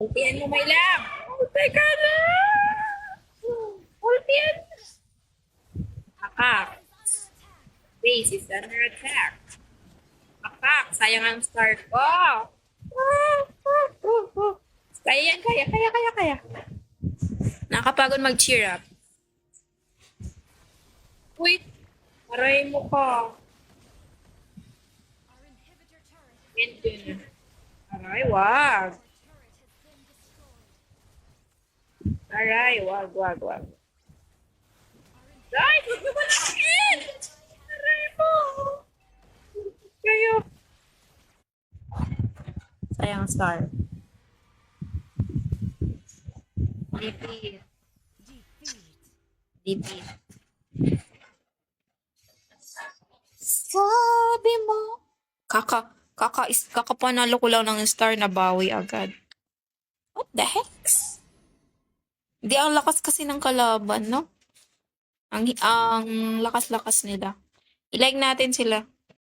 Ultian mo, my love. Ulti ka na. Ultian. Akak. Base is under attack. Akak. Sayang ang star ko. Kaya yan, kaya. Nakakapagod mag-cheer up. Uy, aray mo ka. End yun. Aray, wag. Aray, wag. Ay, huwag mo malakin! Aray mo! Kayo. Sayang star. DP. DP. Sabi mo. Kakapanalo ko lang ng star na bawi agad. What the heck? Di ang lakas kasi ng kalaban, no? Ang lakas-lakas nila. I-like natin sila.